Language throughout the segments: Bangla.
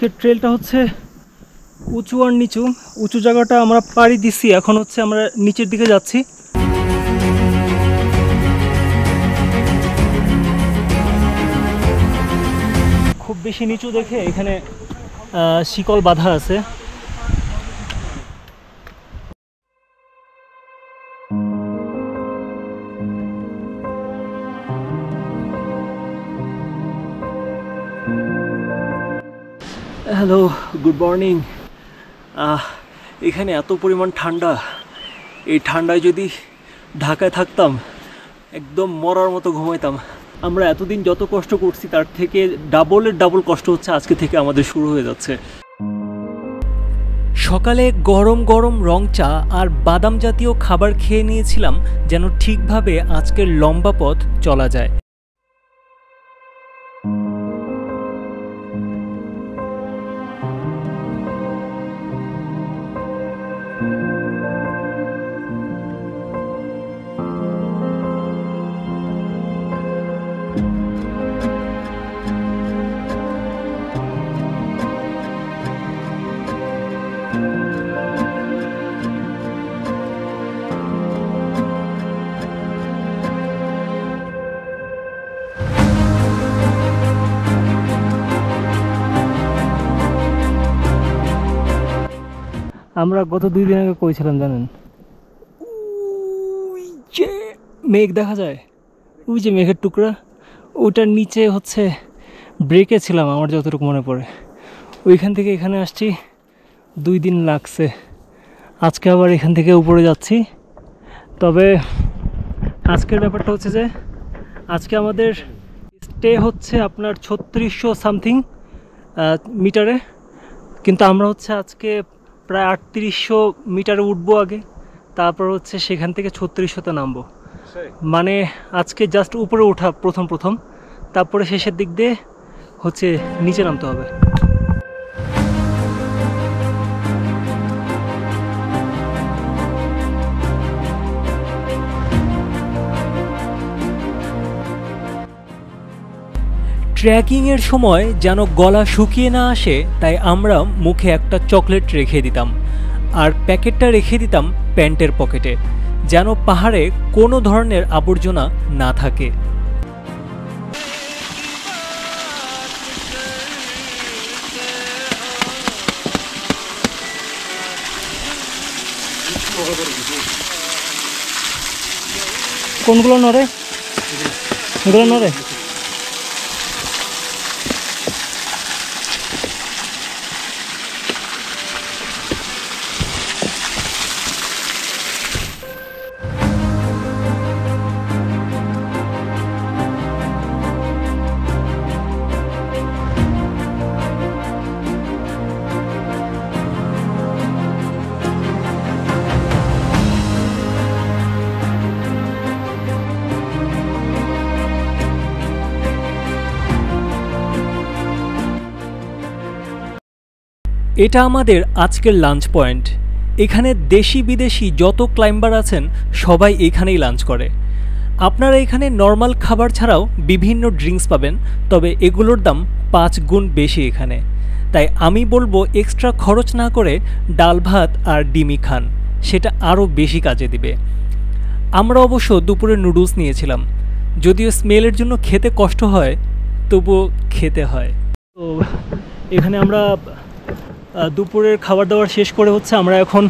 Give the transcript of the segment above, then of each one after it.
আজকের ট্রেলটা হচ্ছে উঁচু আর নিচু। উঁচু জায়গাটা আমরা পাড়ি দিছি, এখন হচ্ছে আমরা নিচের দিকে যাচ্ছি। খুব বেশি নিচু দেখে এখানে শিকল বাঁধা আছে। Hello, good morning. এখানে এত পরিমাণ ঠান্ডা, এই ঠান্ডায় যদি ঢাকায় থাকতাম একদম মরার মতো ঘুমাইতাম। আমরা এতদিন যত কষ্ট করছি তার থেকে ডাবল কষ্ট হচ্ছে আজকে থেকে আমাদের শুরু হয়ে যাচ্ছে। সকালে গরম গরম রং চা আর বাদাম জাতীয় খাবার খেয়ে নিয়েছিলাম যেন ঠিকভাবে আজকের লম্বা পথ চলা যায়। আমরা গত 2 দিন আগে কইছিলাম জানেন, ওই যে মেঘ দেখা যায়, ওই যে মেঘের টুকরা, ওইটার নিচে হচ্ছে ব্রেকে ছিলাম আমার যতটুকু মনে পড়ে। ওইখান থেকে এখানে আসছি, 2 দিন লাগছে। আজকে আবার এখান থেকে উপরে যাচ্ছি। তবে আজকের ব্যাপারটা হচ্ছে যে আজকে আমাদের স্টে হচ্ছে আপনার 3600 সামথিং মিটারে, কিন্তু আমরা হচ্ছে আজকে প্রায় 3800 মিটারে উঠবো আগে, তারপর হচ্ছে সেখান থেকে 3600তে নামবো। মানে আজকে জাস্ট উপরে ওঠা প্রথম, তারপরে শেষের দিক দিয়ে হচ্ছে নিচে নামতে হবে। ট্রেকিংয়ের সময় যেন গলা শুকিয়ে না আসে তাই আমরা মুখে একটা চকলেট রেখে দিতাম, আর প্যাকেটটা রেখে দিতাম প্যান্টের পকেটে, যেন পাহাড়ে কোনো ধরনের আবর্জনা না থাকে। কোনগুলো নড়ে? এগুলো নড়ে? এটা আমাদের আজকের লাঞ্চ পয়েন্ট। এখানে দেশি বিদেশি যত ক্লাইম্বার আছেন সবাই এখানেই লাঞ্চ করে। আপনারা এখানে নর্মাল খাবার ছাড়াও বিভিন্ন ড্রিঙ্কস পাবেন, তবে এগুলোর দাম 5 গুণ বেশি এখানে। তাই আমি বলবো এক্সট্রা খরচ না করে ডাল ভাত আর ডিমি খান, সেটা আরও বেশি কাজে দিবে। আমরা অবশ্য দুপুরে নুডলস নিয়েছিলাম, যদিও স্মেলের জন্য খেতে কষ্ট হয়, তবুও খেতে হয়। তো এখানে আমরা দুপুরের খাবার দাবার শেষ করে হচ্ছে আমরা এখন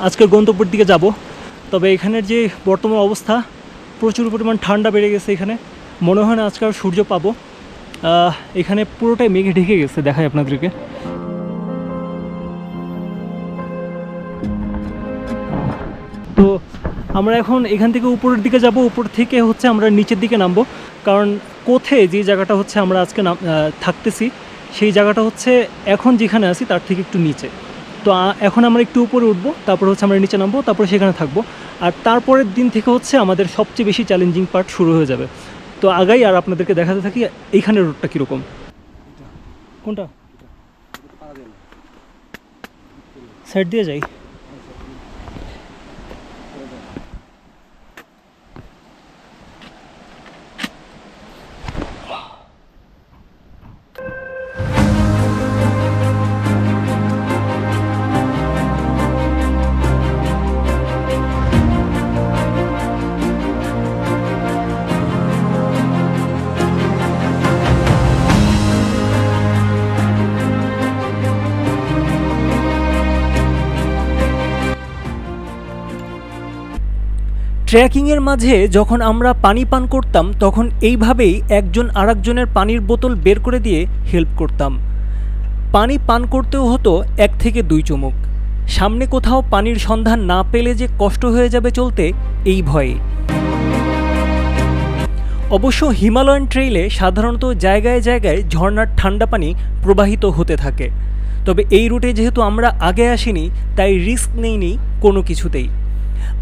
আজকের গন্তব্যের দিকে যাব। তবে এখানের যে বর্তমান অবস্থা, প্রচুর পরিমাণ ঠান্ডা বেড়ে গেছে। এখানে মনে হয় না আজকে আর সূর্য পাবো। এখানে পুরোটাই মেঘে ঢেকে গেছে, দেখাই আপনাদেরকে। তো আমরা এখন এখান থেকে উপরের দিকে যাব, উপর থেকে হচ্ছে আমরা নিচের দিকে নামবো। কারণ কোথায় যে জায়গাটা হচ্ছে আমরা আজকে থাকতেছি, সেই জায়গাটা হচ্ছে এখন যেখানে আছি তার থেকে একটু নিচে। তো এখন আমরা একটু উপরে উঠবো, তারপর হচ্ছে আমরা নিচে নামবো, তারপরে সেখানে থাকবো। আর তারপরের দিন থেকে হচ্ছে আমাদের সবচেয়ে বেশি চ্যালেঞ্জিং পার্ট শুরু হয়ে যাবে। তো আগাই আর আপনাদেরকে দেখাতে থাকি এইখানের রোডটা কীরকম। কোনটা সাইড দিয়ে যাই? ট্রেকিংয়ের মাঝে যখন আমরা পানি পান করতাম তখন এইভাবেই একজন আরেকজনের পানির বোতল বের করে দিয়ে হেল্প করতাম। পানি পান করতেও হতো 1 থেকে 2 চুমুক। সামনে কোথাও পানির সন্ধান না পেলে যে কষ্ট হয়ে যাবে চলতে, এই ভয়ে। অবশ্য হিমালয়ান ট্রেইলে সাধারণত জায়গায় জায়গায় ঝর্ণার ঠান্ডা পানি প্রবাহিত হতে থাকে, তবে এই রুটে যেহেতু আমরা আগে আসিনি তাই রিস্ক নেইনি কোনো কিছুতেই।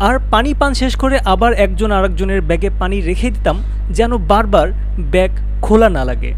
আর পানি পান শেষ করে আবার একজন আরেকজনের ব্যাগে পানি রেখে দিতাম যেন বারবার ব্যাগ খোলা না লাগে।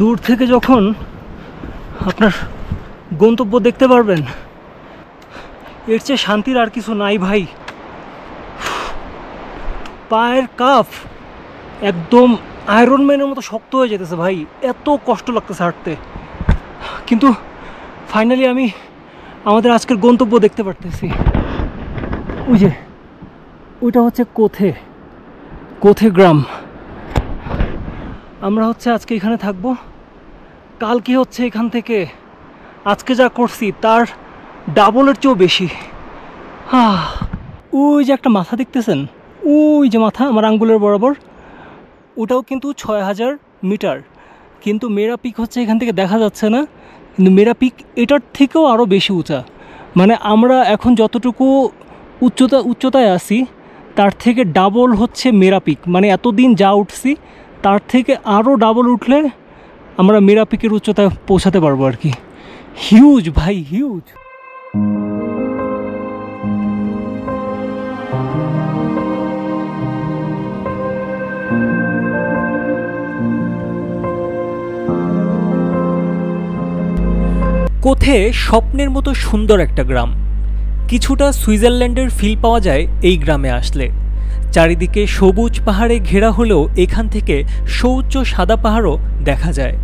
দূর থেকে যখন আপনার গন্তব্য দেখতে পারবেন, এর চেয়ে শান্তির আর কিছু নাই ভাই। পায়ের কাফ একদম আয়রন ম্যানের মতো শক্ত হয়ে যেতেছে ভাই, এত কষ্ট লাগতেছে হাঁটতে। কিন্তু ফাইনালি আমি আমাদের আজকের গন্তব্য দেখতে পারতেছি। ওই যে ওইটা হচ্ছে কোথে গ্রাম। আমরা হচ্ছে আজকে এখানে থাকবো, কালকে হচ্ছে এখান থেকে আজকে যা করছি তার ডাবলের চেয়েও বেশি। ওই যে একটা মাথা দেখতেছেন, ওই যে মাথা আমার আঙ্গুলের বরাবর, ওটাও কিন্তু 6000 মিটার। কিন্তু মেরা পিক হচ্ছে এখান থেকে দেখা যাচ্ছে না, কিন্তু মেরা পিক এটার থেকেও আরও বেশি উঁচা। মানে আমরা এখন যতটুকু উচ্চতায় আছি তার থেকে ডাবল হচ্ছে মেরা পিক। মানে এতদিন যা উঠছি তার থেকে আরও ডাবল উঠলে আমরা মেরা পিকের উচ্চতায় পৌঁছাতে পারবো আর কি। হিউজ ভাই, হিউজ। কোথে স্বপ্নের মতো সুন্দর একটা গ্রাম। কিছুটা সুইজারল্যান্ডের ফিল পাওয়া যায় এই গ্রামে আসলে। চারিদিকে সবুজ পাহাড়ে ঘেরা হলেও এখান থেকে সুউচ্চ সাদা পাহাড়ও দেখা যায়।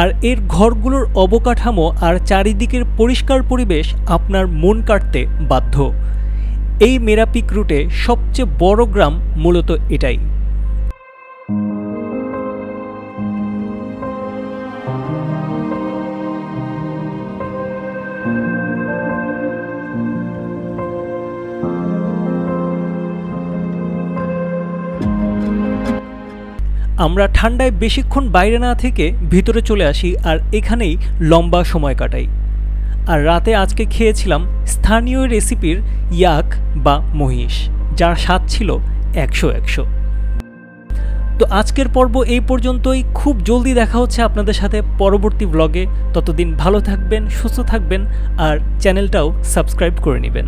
আর এর ঘরগুলোর অবকাঠামো আর চারিদিকের পরিষ্কার পরিবেশ আপনার মন কাটতে বাধ্য। এই মেরা পিক রুটে সবচেয়ে বড় গ্রাম মূলত এটাই। আমরা ঠান্ডায় বেশিক্ষণ বাইরে না থেকে ভিতরে চলে আসি আর এখানেই লম্বা সময় কাটাই। আর রাতে আজকে খেয়েছিলাম স্থানীয় রেসিপির ইয়াক বা মহিষ, যার স্বাদ ছিল 100। তো আজকের পর্ব এই পর্যন্তই। খুব জলদি দেখা হচ্ছে আপনাদের সাথে পরবর্তী ব্লগে। ততদিন ভালো থাকবেন, সুস্থ থাকবেন আর চ্যানেলটাও সাবস্ক্রাইব করে নেবেন।